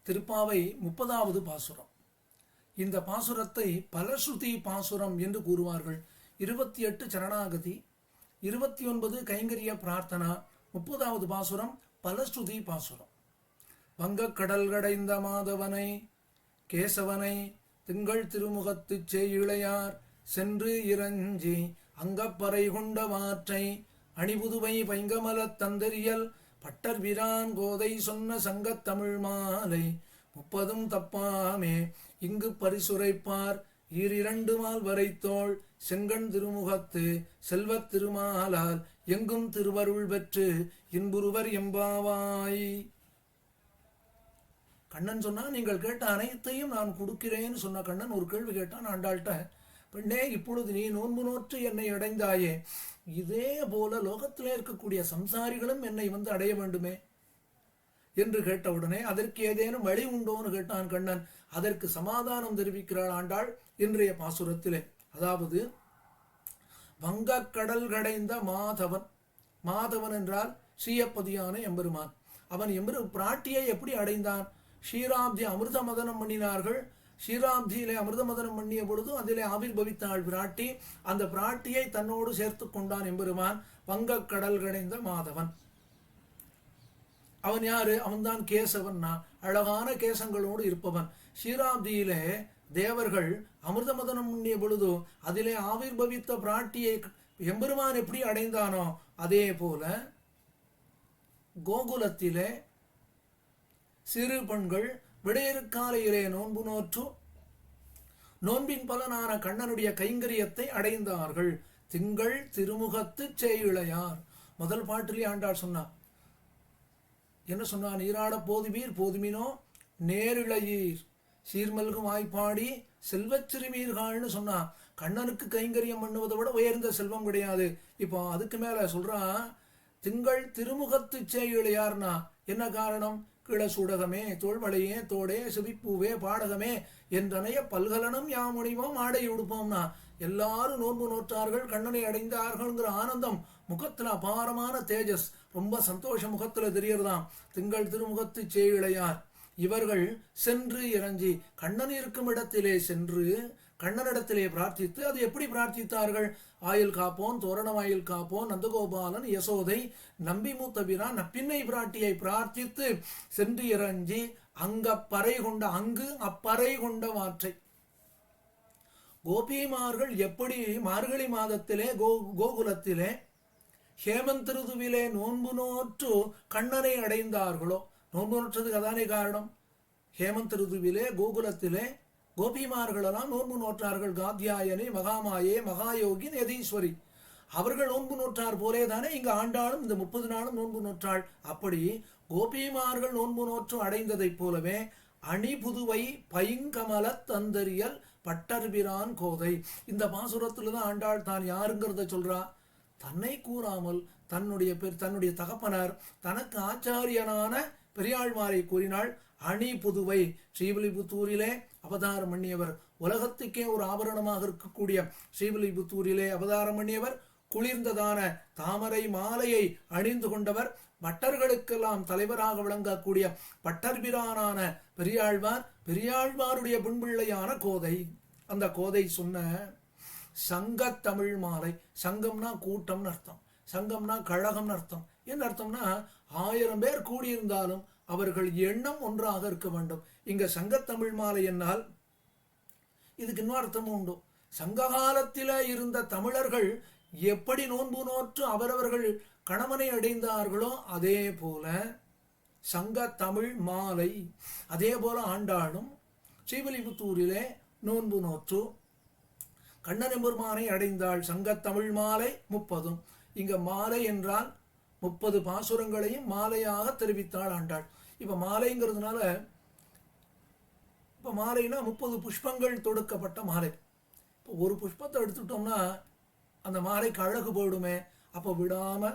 திருப்பாவை 30வது பாசுரம். இந்த பாசுரத்தை பலஸ்ருதி பாசுரம் என்று கூறுவார்கள். 28 சரணாகதி, 29 கைங்கரிய பிரார்த்தனா, 30வது பாசுரம் பலஸ்ருதி பாசுரம். வங்கக்கடல் கடைந்த மாதவனை கேசவனை திங்கள் திருமுகத்துச் செய்யிழையார் சென்று இறஞ்சி அங்கப்பறை கொண்ட வாற்றை அணிபுதுவை பைங்கமலத் தந்தரியல் பட்டர் பிரான் கோதை சொன்ன சங்கத் தமிழ் மாலை 30 தப்பாமே இங்கு பரிசுரைப்பார் ஈரிரண்டு மால் வரைத்தோள் செங்கண் திருமுகத்து செல்வத் திருமாலால் எங்கும் திருவருள் பெற்று இன்புருவர் எம்பாவாய். கண்ணன் சொன்னா, நீங்கள் கேட்ட அனைத்தையும் நான் கொடுக்கிறேன்னு சொன்ன கண்ணன் ஒரு கேள்வி கேட்டான் ஆண்டாள்கிட்ட. பெண்ணே, இப்பொழுது நீ நோன்பு நோற்று என்னை அடைந்தாயே, இதே போல லோகத்திலே இருக்கக்கூடிய சம்சாரிகளும் என்னை வந்து அடைய வேண்டுமே என்று கேட்டவுடனே அதற்கு ஏதேனும் வழி உண்டோன்னு கேட்டான் கண்ணன். அதற்கு சமாதானம் தெரிவிக்கிறாள் ஆண்டாள் இன்றைய பாசுரத்திலே. அதாவது, வங்கக்கடல் கடைந்த மாதவன். மாதவன் என்றால் ஸ்ரீயப்பதியான எம்பெருமான். அவன் பிராட்டியை எப்படி அடைந்தான்? ஸ்ரீராப்தி அமிர்த மதனம் பண்ணினார்கள். ஸ்ரீராப்தியிலே அமிர்த மதனம் பண்ணிய பொழுது அதிலே ஆவிர்பவித்தாள் பிராட்டி. அந்த பிராட்டியை தன்னோடு சேர்த்து கொண்டான் எம்பெருமான். வங்கக்கடல் கடைந்த மாதவன். அவன் யாரு? அவன்தான் கேசவன்னா, அழகான கேசங்களோடு இருப்பவன். ஸ்ரீராப்தியிலே தேவர்கள் அமிர்த மதனம் பண்ணிய பொழுது அதிலே ஆவிர்பவித்த பிராட்டியை எம்பெருமான் எப்படி அடைந்தானோ அதே போல கோகுலத்திலே சிறு பெண்கள் விடையற்காலையிலே நோன்பு நோற்று நோன்பின் பலனான கண்ணனுடைய கைங்கரியத்தை அடைந்தார்கள். திங்கள் திருமுகத்து செய்யிழையார். முதல் பாட்டிலே ஆண்டாள் சொன்னார். என்ன சொன்னா? நீராட போதுவீர் போதுமினோ நேரிழையீர் சீர்மல்கு வாய்ப்பாடி செல்வச் சிறுமீர்கள்னு சொன்னா. கண்ணனுக்கு கைங்கரியம் பண்ணுவதை விட உயர்ந்த செல்வம் கிடையாது. இப்போ அதுக்கு மேல சொல்றா, திங்கள் திருமுகத்து செய்யிழையார்னா என்ன காரணம்? கிளசூடகமே தோள்மலையே தோடே சிவிப்பூவே பாடகமே என்றனைய பல்கலனும் யாமுனிவோம் ஆடை உடுப்போம்னா. எல்லாரும் நோன்பு நோற்றார்கள், கண்ணனை அடைந்தார்கள்ங்கிற ஆனந்தம் முகத்துல அபாரமான தேஜஸ், ரொம்ப சந்தோஷ முகத்துல தெரியறதாம். திங்கள் திருமுகத்து செய்யிழையார் இவர்கள் சென்று இறஞ்சி கண்ணன் இருக்கும் இடத்திலே சென்று கண்ணனிடத்திலே பிரார்த்தித்து, அது எப்படி பிரார்த்தித்தார்கள்? ஆயில் காப்போன் தோரணவாயில் காப்போன் நந்தகோபாலன் யசோதை நம்பி மூத்தபிரான் நப்பின்னை பிராட்டியை பிரார்த்தித்து சென்று இறஞ்சி அங்கப்பறை கொண்ட அப்பறை கொண்ட வாற்றை. கோபிமார்கள் எப்படி மார்கழி மாதத்திலே கோகுலத்திலே ஹேமந்த் ருதுவிலே நோன்பு நோற்று கண்ணனை அடைந்தார்களோ, நோன்பு நோற்றதுக்கு அதானே காரணம். ஹேமந்த் ருதுவிலே கோகுலத்திலே கோபிமார்களெல்லாம் நோன்பு நோற்றார்கள். காத்தியாயனி மகாமாயே மகாயோகி யதீஸ்வரி அவர்கள் நோன்பு நோற்றார் போலே தானே இங்கு ஆண்டாளும் இந்த 30 நாளும் நோன்பு நோற்றாள். அப்படி கோபிமார்கள் நோன்பு நோற்று அடைந்ததைப் போலவே அணி புதுவை பைங்கமல தந்தரியல் பட்டர்பிரான் கோதை. இந்த பாசுரத்துல தான் ஆண்டாள் தான் யாருங்கிறத சொல்றா. தன்னை கூறாமல் தன்னுடைய தகப்பனார் தனக்கு ஆச்சாரியனான பெரியாழ்வாரை கூறினாள். அணி புதுவை, ஸ்ரீவில்லிபுத்தூரிலே அவதாரம் பண்ணியவர், உலகத்துக்கே ஒரு ஆபரணமாக இருக்கக்கூடிய ஸ்ரீவில்லிபுத்தூரிலே அவதாரம் பண்ணியவர், குளிர்ந்ததான தாமரை மாலையை அணிந்து கொண்டவர், பட்டர்களுக்கெல்லாம் தலைவராக விளங்கக்கூடிய பட்டர்பிரானான பெரியாழ்வாருடைய பெண்பிள்ளையான கோதை. அந்த கோதை சொன்ன சங்கத் தமிழ் மாலை. சங்கம்னா கூட்டம்னு அர்த்தம், சங்கம்னா கழகம்னு அர்த்தம். என்ன அர்த்தம்னா 1000 பேர் கூடியிருந்தாலும் அவர்கள் எண்ணம் ஒன்றாக இருக்க வேண்டும். இங்க சங்கத்தமிழ் மாலை என்னால் இதுக்கு இன்னும் அர்த்தமும் உண்டு. சங்க காலத்தில இருந்த தமிழர்கள் எப்படி நோன்பு நோற்று அவரவர்கள் கணவனை அடைந்தார்களோ அதே போல சங்க தமிழ் மாலை. அதே போல ஆண்டாளும் ஸ்ரீவில்லிபுத்தூரிலே நோன்பு நோற்று கண்ணன் எம்பெருமானை அடைந்தாள். சங்கத்தமிழ் மாலை 30. இங்க மாலை என்றால் 30 பாசுரங்களையும் மாலையாக தெரிவித்தாள் ஆண்டாள். இப்ப மாலைங்கிறதுனால, இப்ப மாலைனா 30 புஷ்பங்கள் தொடுக்கப்பட்ட மாலை. இப்போ ஒரு புஷ்பத்தை எடுத்துட்டோம்னா அந்த மாலைக்கு அழகு போயிடுமே. அப்போ விடாம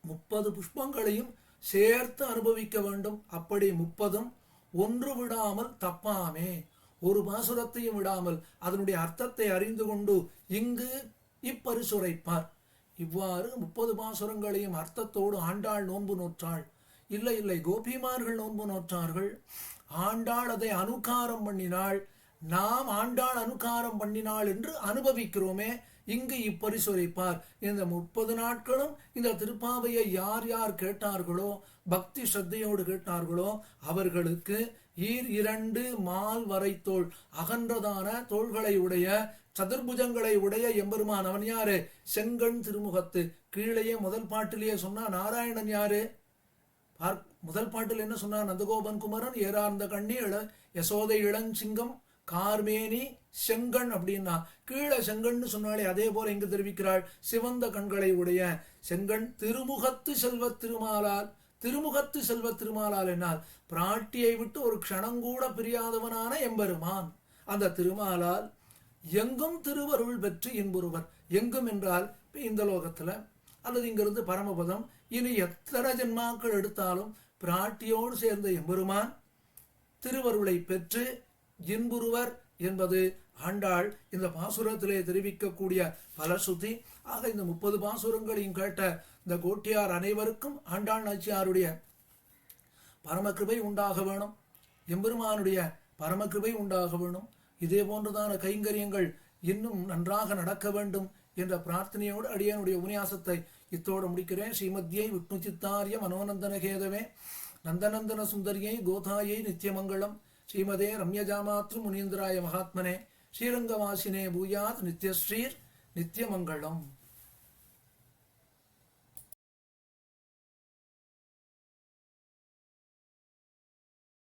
30 புஷ்பங்களையும் சேர்த்து அனுபவிக்க வேண்டும். அப்படி 30 ஒன்று விடாமல் தப்பாமே, ஒரு பாசுரத்தையும் விடாமல் அதனுடைய அர்த்தத்தை அறிந்து கொண்டு இங்கு இப்பரிசுரைப்பார். இவ்வாறு 30 பாசுரங்களையும் அர்த்தத்தோடு ஆண்டாள் நோன்பு நோற்றாள். இல்லை இல்லை, கோபிமார்கள் நோன்பு நோற்றார்கள். ஆண்டாள் அதை அனுகாரம் பண்ணினாள். நாம் ஆண்டாள் அனுகாரம் பண்ணினாள் என்று அனுபவிக்கிறோமே. இங்கு இப்பரிசுரைப்பார். இந்த 30 நாட்களும் இந்த திருப்பாவையை யார் யார் கேட்டார்களோ, பக்தி ஸ்ரத்தையோடு கேட்டார்களோ, அவர்களுக்கு ஈர் 2 மால் வரை தோள், அகன்றதான தோள்களை உடைய, சதுர்புஜங்களை உடைய எம்பெருமான். அவன் யாரு? செங்கண் திருமுகத்து. கீழேயே முதல் பாட்டிலேயே சொன்னா நாராயணன் யாரு? முதல் பாட்டில் என்ன சொன்னார்? நந்தகோபன் குமரன் ஏறார்ந்த கண்ணி யசோதை இளஞ்சிங்கம் கார்மேனி செங்கண் அப்படின்னா கீழே செங்கண்ணு சொன்னாலே அதே போல இங்கு தெரிவிக்கிறாள். சிவந்த கண்களை உடைய செங்கண் திருமுகத்து செல்வ திருமாலால். திருமுகத்து செல்வ திருமாலால் என்னால் பிராட்டியை விட்டு ஒரு க்ஷணங்கூட பிரியாதவனான எம்பெருமான். அந்த திருமாலால் எங்கும் திருவருள் பெற்று இன்புறுவர். எங்கும் என்றால் இந்த லோகத்துல அல்லது இங்கிருந்து பரமபதம். இனி எத்தனை ஜென்மாக்கள் எடுத்தாலும் பிராட்டியோடு சேர்ந்த எம்பெருமான் திருவருளை பெற்று இன்புறுவர் என்பது ஆண்டாள் இந்த பாசுரத்திலே தெரிவிக்கக்கூடிய பலசுத்தி. ஆக இந்த 30 பாசுரங்களையும் கேட்ட இந்த கோட்டியார் அனைவருக்கும் ஆண்டாள் நாச்சியாருடைய பரமகிருபை உண்டாக வேணும், எம்பெருமானுடைய பரமகிருபை உண்டாக வேணும். இதே போன்றதான கைங்கரியங்கள் இன்னும் நன்றாக நடக்க வேண்டும் என்ற பிரார்த்தனையோடு அடியனுடைய உபன்யாசத்தை இத்தோடு முடிக்கிறேன். ஸ்ரீமத்யை விஷ்ணுச்சித்தாரிய மனோநந்தன கேதவே நந்தநந்தன சுந்தரியை கோதாயை நித்தியமங்கலம். ஸ்ரீமதே ரம்யஜாமாத்ரு முனீந்திராய மகாத்மனே ஸ்ரீரங்கவாசினே பூயாத் நித்யஸ்ரீர் நித்தியமங்கலம்.